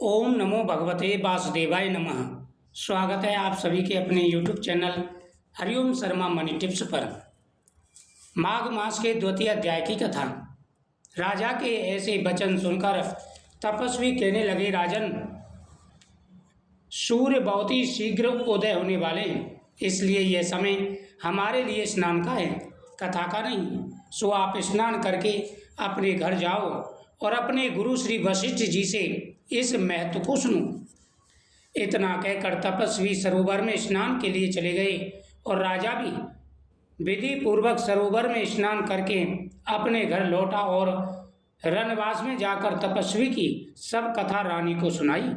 ओम नमो भगवते वासुदेवाय नमः। स्वागत है आप सभी के अपने YouTube channel Hariom Sharma money tips पर। माघ मास के द्वितीय अध्याय की कथा। राजा के ऐसे वचन सुनकर तपस्वी कहने लगे, राजन, सूर्य बहुत ही शीघ्र उदय होने वाले हैं, इसलिए यह समय हमारे लिए स्नान का है, कथा का नहीं। सो आप स्नान करके अपने घर जाओ और अपने गुरु श्री वशिष्ठ जी से इस महत्व को सुनो। इतना कहकर तपस्वी सरोवर में स्नान के लिए चले गए और राजा भी विधि पूर्वक सरोवर में स्नान करके अपने घर लौटा और रनवास में जाकर तपस्वी की सब कथा रानी को सुनाई।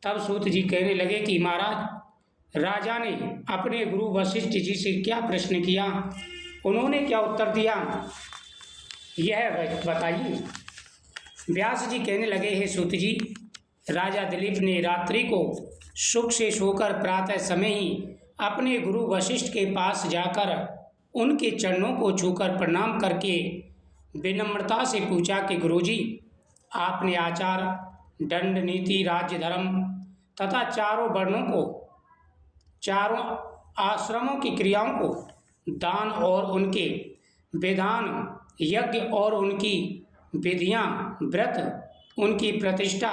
तब सूत जी कहने लगे कि महाराज, राजा ने अपने गुरु वशिष्ठ जी से क्या प्रश्न किया, उन्होंने क्या उत्तर दिया, यह बताइए। व्यास जी कहने लगे, हे सूत जी, राजा दिलीप ने रात्रि को सुख से सोकर प्रातः समय ही अपने गुरु वशिष्ठ के पास जाकर उनके चरणों को छूकर प्रणाम करके विनम्रता से पूछा कि गुरुजी, आपने आचार, दंड, नीति, राज्य, धर्म तथा चारों वर्णों को, चारों आश्रमों की क्रियाओं को, दान और उनके विधान, यज्ञ और उनकी विधियां, व्रत, उनकी प्रतिष्ठा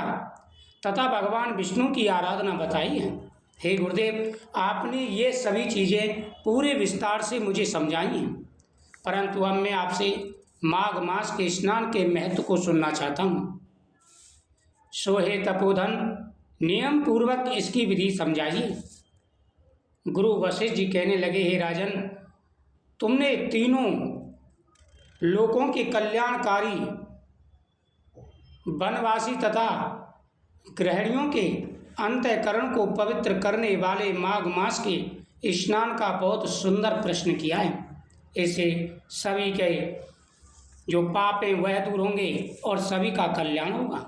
तथा भगवान विष्णु की आराधना बताई है। हे गुरुदेव, आपने ये सभी चीज़ें पूरे विस्तार से मुझे समझाई हैं, परंतु अब मैं आपसे माघ मास के स्नान के महत्व को सुनना चाहता हूँ। सो हे तपोधन, नियम पूर्वक इसकी विधि समझाइए। गुरु वशिष्ठ जी कहने लगे, हे राजन, तुमने तीनों लोकों के कल्याणकारी, वनवासी तथा गृहिणियों के अंतःकरण को पवित्र करने वाले माघ मास के स्नान का बहुत सुंदर प्रश्न किया है। इससे सभी के जो पाप हैं वह दूर होंगे और सभी का कल्याण होगा।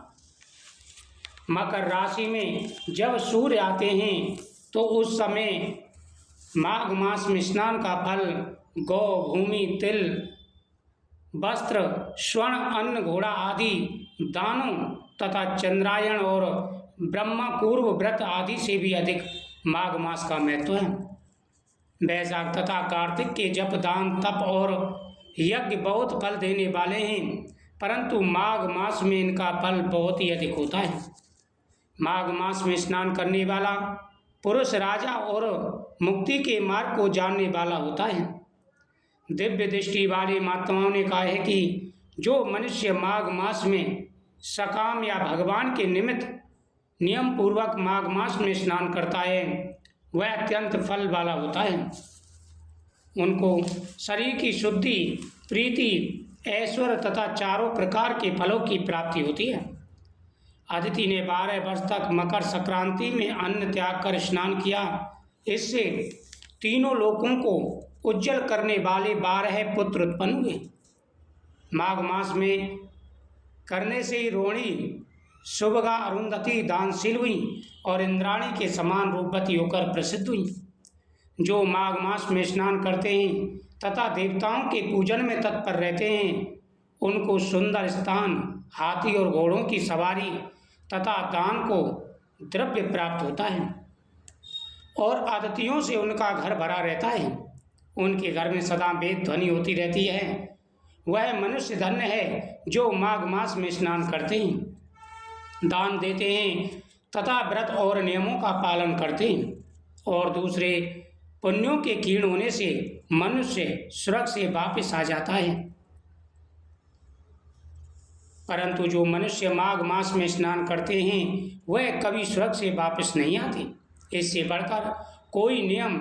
मकर राशि में जब सूर्य आते हैं तो उस समय माघ मास में स्नान का फल गौ, भूमि, तिल, वस्त्र, स्वर्ण, अन्न, घोड़ा आदि दानों तथा चंद्रायण और ब्रह्मा पूर्व व्रत आदि से भी अधिक माघ मास का महत्व है। वैशाख तथा कार्तिक के जप, दान, तप और यज्ञ बहुत फल देने वाले हैं, परंतु माघ मास में इनका फल बहुत ही अधिक होता है। माघ मास में स्नान करने वाला पुरुष राजा और मुक्ति के मार्ग को जानने वाला होता है। दिव्य दृष्टि वाले महात्माओं ने कहा है कि जो मनुष्य माघ मास में सकाम या भगवान के निमित्त नियम पूर्वक माघ मास में स्नान करता है वह अत्यंत फल वाला होता है। उनको शरीर की शुद्धि, प्रीति, ऐश्वर्य तथा चारों प्रकार के फलों की प्राप्ति होती है। अदिति ने 12 वर्ष तक मकर संक्रांति में अन्न त्याग कर स्नान किया। इससे तीनों लोकों को उज्जवल करने वाले 12 पुत्र उत्पन्न हुए। माघ मास में करने से ही रोहिणी, शुभगा, अरुंधति दानशील हुई और इंद्राणी के समान रूपवती होकर प्रसिद्ध हुई। जो माघ मास में स्नान करते हैं तथा देवताओं के पूजन में तत्पर रहते हैं उनको सुंदर स्थान, हाथी और घोड़ों की सवारी तथा दान को द्रव्य प्राप्त होता है और आदित्यों से उनका घर भरा रहता है। उनके घर में सदा वेद ध्वनि होती रहती है। वह मनुष्य धन्य है जो माघ मास में स्नान करते हैं, दान देते हैं तथा व्रत और नियमों का पालन करते हैं और दूसरे पुण्यों के क्षीण होने से मनुष्य स्वर्ग से वापस आ जाता है। परंतु जो मनुष्य माघ मास में स्नान करते हैं वह कभी स्वर्ग से वापस नहीं आते। इससे बढ़कर कोई नियम,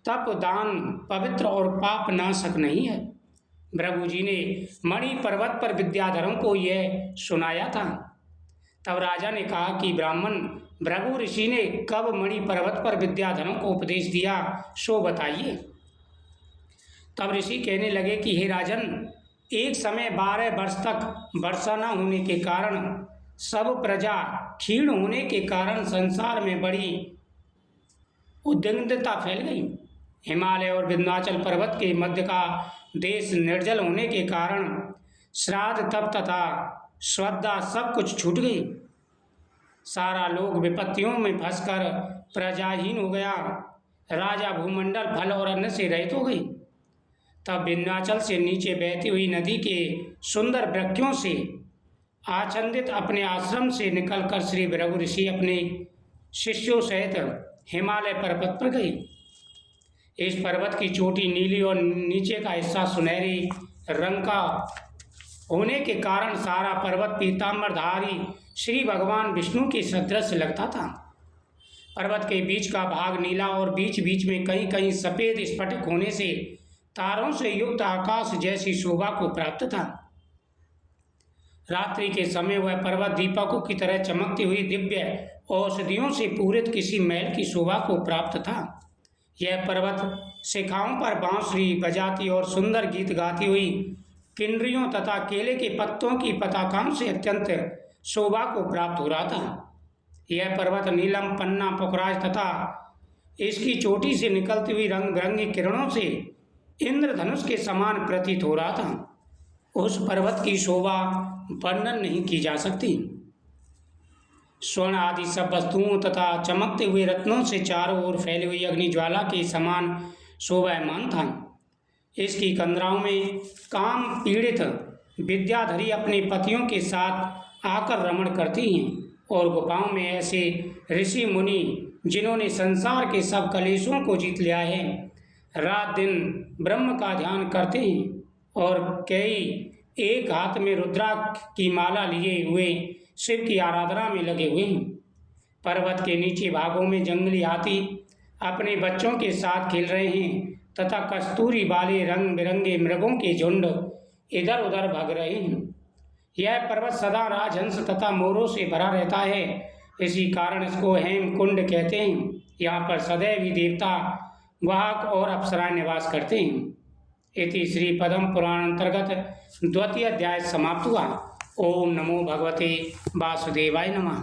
तप, दान, पवित्र और पाप नाशक नहीं है। भृगु जी ने मणि पर्वत पर विद्याधरों को यह सुनाया था। तब राजा ने कहा कि ब्राह्मण भृगु ऋषि ने कब मणि पर्वत पर विद्याधरों को उपदेश दिया, सो बताइए। तब ऋषि कहने लगे कि हे राजन, एक समय 12 वर्ष तक वर्षा न होने के कारण सब प्रजा क्षीण होने के कारण संसार में बड़ी उद्विग्नता फैल गई। हिमालय और विंध्याचल पर्वत के मध्य का देश निर्जल होने के कारण श्राद्ध, तप तथा श्रद्धा सब कुछ छूट गई। सारा लोग विपत्तियों में फंसकर प्रजाहीन हो गया। राजा भूमंडल फल और अन्न से रहित हो गई। तब विंध्याचल से नीचे बहती हुई नदी के सुंदर वृक्षों से आच्छादित अपने आश्रम से निकलकर श्री भृगु ऋषि अपने शिष्यों सहित हिमालय पर्वत पर गई। इस पर्वत की चोटी नीली और नीचे का हिस्सा सुनहरी रंग का होने के कारण सारा पर्वत पीताम्बरधारी श्री भगवान विष्णु के सदृश लगता था। पर्वत के बीच का भाग नीला और बीच बीच में कहीं कहीं सफ़ेद स्फटिक होने से तारों से युक्त आकाश जैसी शोभा को प्राप्त था। रात्रि के समय वह पर्वत दीपकों की तरह चमकती हुई दिव्य औषधियों से पूरित किसी महल की शोभा को प्राप्त था। यह पर्वत शिखाओं पर बांसुरी बजाती और सुंदर गीत गाती हुई किन्नरियों तथा केले के पत्तों की पताकाओं से अत्यंत शोभा को प्राप्त हो रहा था। यह पर्वत नीलम पन्ना पुखराज तथा इसकी चोटी से निकलती हुई रंग बिरंगी किरणों से इंद्रधनुष के समान प्रतीत हो रहा था। उस पर्वत की शोभा वर्णन नहीं की जा सकती। स्वर्ण आदि सब वस्तुओं तथा चमकते हुए रत्नों से चारों ओर फैली हुई अग्निज्वाला के समान शोभायमान था। इसकी कंदराओं में काम पीड़ित विद्याधरी अपने पतियों के साथ आकर रमण करती हैं और गुफाओं में ऐसे ऋषि मुनि जिन्होंने संसार के सब कलेशों को जीत लिया है रात दिन ब्रह्म का ध्यान करते हैं और कई एक हाथ में रुद्राक्ष की माला लिए हुए शिव की आराधना में लगे हुए हैं। पर्वत के नीचे भागों में जंगली हाथी अपने बच्चों के साथ खेल रहे हैं तथा कस्तूरी वाले रंग बिरंगे मृगों के झुंड इधर उधर भाग रहे हैं। यह पर्वत सदा राजहंस तथा मोरों से भरा रहता है, इसी कारण इसको हेम कुंड कहते हैं। यहाँ पर सदैव ही देवता वाहक और अप्सराएं निवास करते हैं। इति श्री पद्म पुराण अंतर्गत द्वितीय अध्याय समाप्त हुआ। ओम नमो भगवते वासुदेवाय नमः।